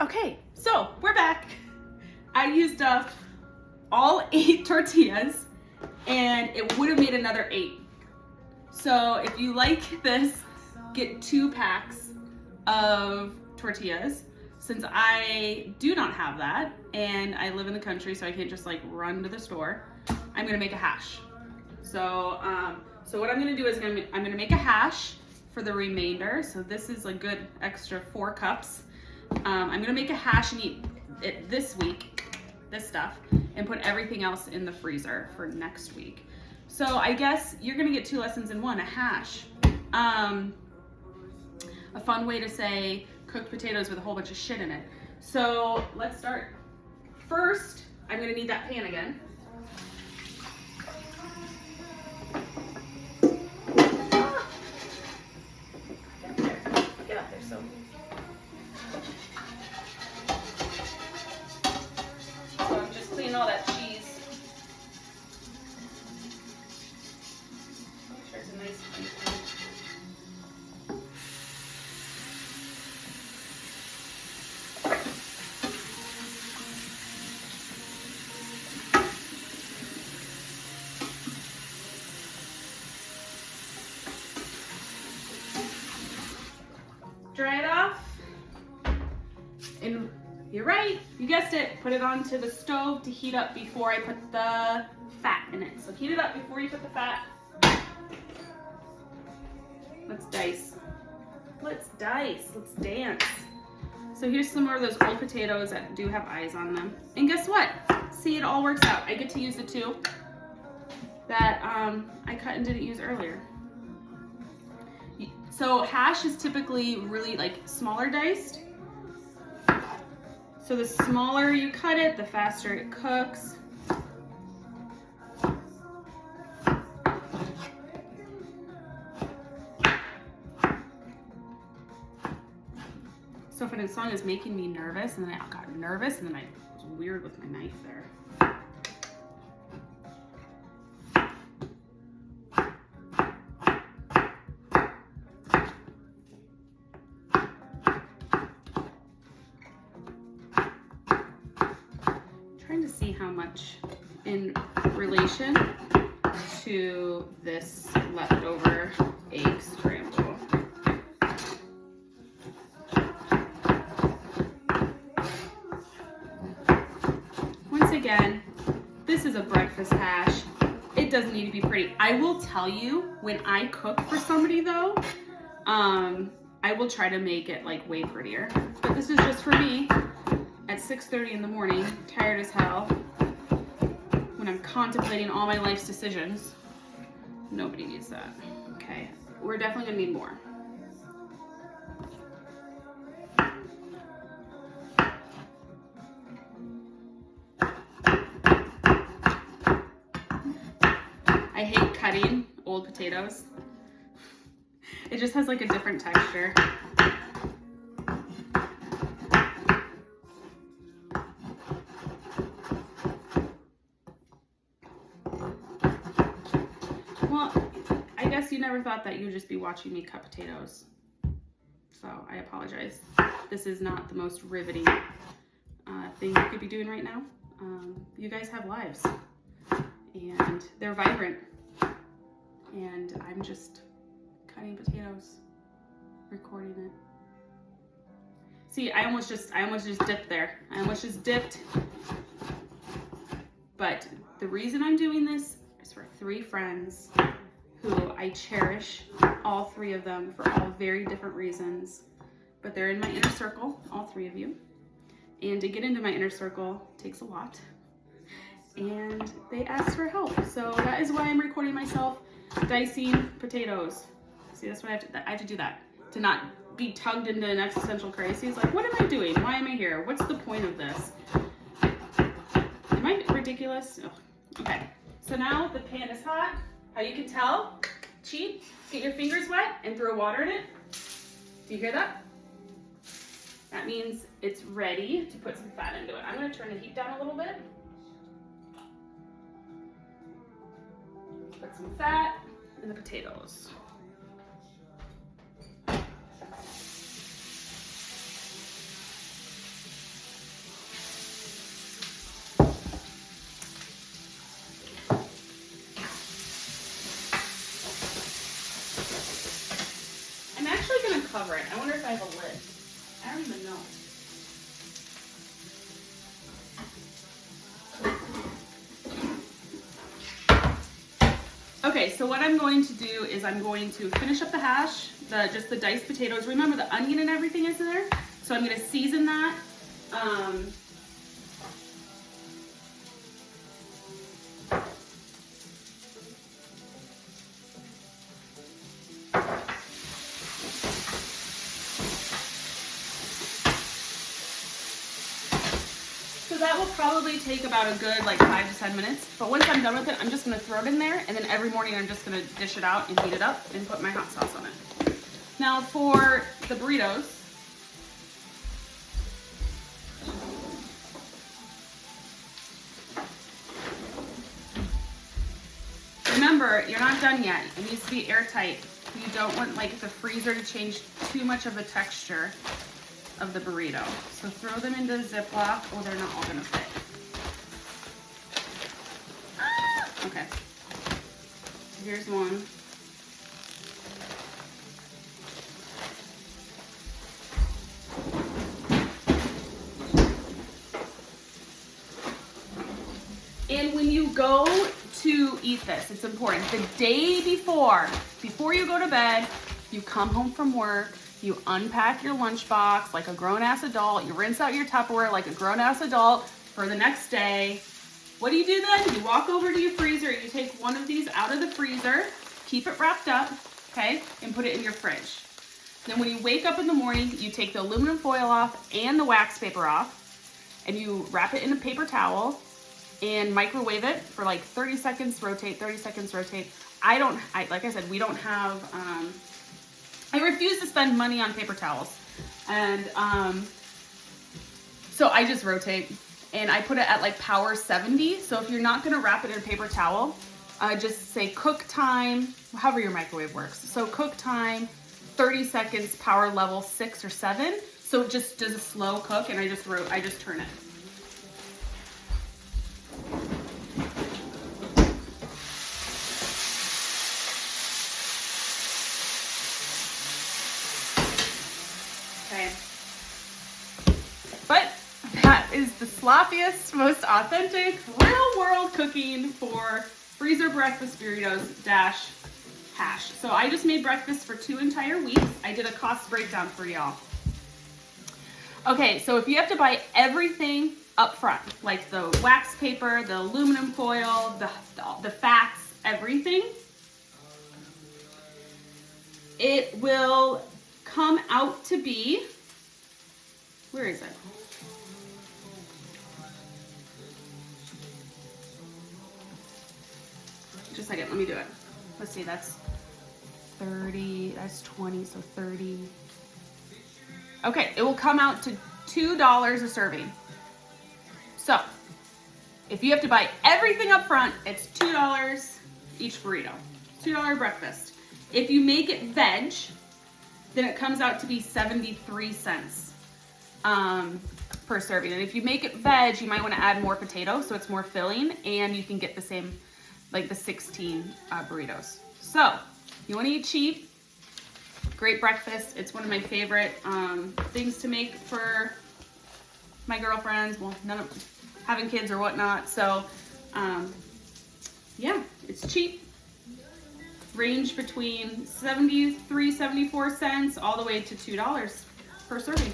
Okay, so we're back. I used up all 8 tortillas and it would have made another 8. So if you like this, get 2 packs of tortillas. Since I do not have that and I live in the country, so I can't just like run to the store, I'm gonna make a hash. So what I'm gonna do is I'm gonna make a hash for the remainder. So this is a good extra 4 cups. I'm gonna make a hash and eat it this week, this stuff, and put everything else in the freezer for next week. So I guess you're gonna get 2 lessons in one, a hash. A fun way to say cooked potatoes with a whole bunch of shit in it. So let's start. First, I'm gonna need that pan again. Get up there, so. So I'm just cleaning all that cheese. Make sure it's a nice piece. Dry it off, and you're right, you guessed it, put it onto the stove to heat up before I put the fat in it. So heat it up before you put the fat. Let's dice. Let's dice, let's dance. So here's some more of those old potatoes that do have eyes on them. And guess what? See, it all works out. I get to use the 2 that I cut and didn't use earlier. So hash is typically really like smaller diced. So the smaller you cut it, the faster it cooks. So if song is making me nervous, and then I got nervous, and then I was weird with my knife there. Trying to see how much in relation to this leftover egg scramble. Once again, this is a breakfast hash. It doesn't need to be pretty. I will tell you, when I cook for somebody though, I will try to make it like way prettier. But this is just for me. At 6:30 in the morning, tired as hell, when I'm contemplating all my life's decisions. Nobody needs that. Okay, we're definitely gonna need more. I hate cutting old potatoes. It just has like a different texture. Well, I guess you never thought that you would just be watching me cut potatoes. So I apologize. This is not the most riveting thing you could be doing right now. You guys have lives and they're vibrant. And I'm just cutting potatoes, recording it. See, I almost just dipped there. I almost just dipped. But the reason I'm doing this is for 3 friends who I cherish, all 3 of them, for all very different reasons. But they're in my inner circle, all 3 of you. And to get into my inner circle takes a lot. And they asked for help. So that is why I'm recording myself dicing potatoes. See, that's what I have to do that. To not be tugged into an existential crisis. Like, what am I doing? Why am I here? What's the point of this? Am I ridiculous? Ugh. Okay, so now the pan is hot. How you can tell, cheat, get your fingers wet and throw water in it. Do you hear that? That means it's ready to put some fat into it. I'm gonna turn the heat down a little bit. Put some fat in the potatoes. cover it. I wonder if I have a lid. I don't even know. Okay, so what I'm going to do is I'm going to finish up the hash, just the diced potatoes. Remember the onion and everything is in there? So I'm going to season that. So that will probably take about a good like 5 to 10 minutes. But once I'm done with it, I'm just gonna throw it in there, and then every morning I'm just gonna dish it out and heat it up and put my hot sauce on it. Now for the burritos, remember, you're not done yet. It needs to be airtight. You don't want like the freezer to change too much of the texture of the burrito. So throw them into Ziploc. Oh, they're not all gonna fit. Okay. Here's one. And when you go to eat this, it's important. The day before you go to bed, you come home from work, you unpack your lunchbox like a grown-ass adult, you rinse out your Tupperware like a grown-ass adult for the next day. What do then? You walk over to your freezer, you take one of these out of the freezer, keep it wrapped up, okay, and put it in your fridge. Then when you wake up in the morning, you take the aluminum foil off and the wax paper off, and you wrap it in a paper towel and microwave it for like 30 seconds, rotate, 30 seconds, rotate. Like I said, we don't have, I refuse to spend money on paper towels. And so I just rotate, and I put it at like power 70. So if you're not gonna wrap it in a paper towel, just say cook time, however your microwave works. So cook time, 30 seconds, power level 6 or 7. So it just does a slow cook, and I just turn it. Okay. But that is the sloppiest, most authentic, real world cooking for freezer breakfast burritos dash hash. So I just made breakfast for 2 entire weeks. I did a cost breakdown for y'all. Okay, so if you have to buy everything up front, like the wax paper, the aluminum foil, the fats, everything, it will come out to be, where is it? Just a second, let me do it. Let's see, that's 30, that's 20, so 30. Okay, it will come out to $2 a serving. So, if you have to buy everything up front, it's $2 each burrito. $2 breakfast. If you make it veg, then it comes out to be 73 cents per serving. And if you make it veg, you might want to add more potato so it's more filling, and you can get the same, like the 16 burritos. So, you want to eat cheap, great breakfast. It's one of my favorite things to make for my girlfriends. Well, none of having kids or whatnot. So, yeah, it's cheap. Range between 73, 74 cents all the way to $2 per serving.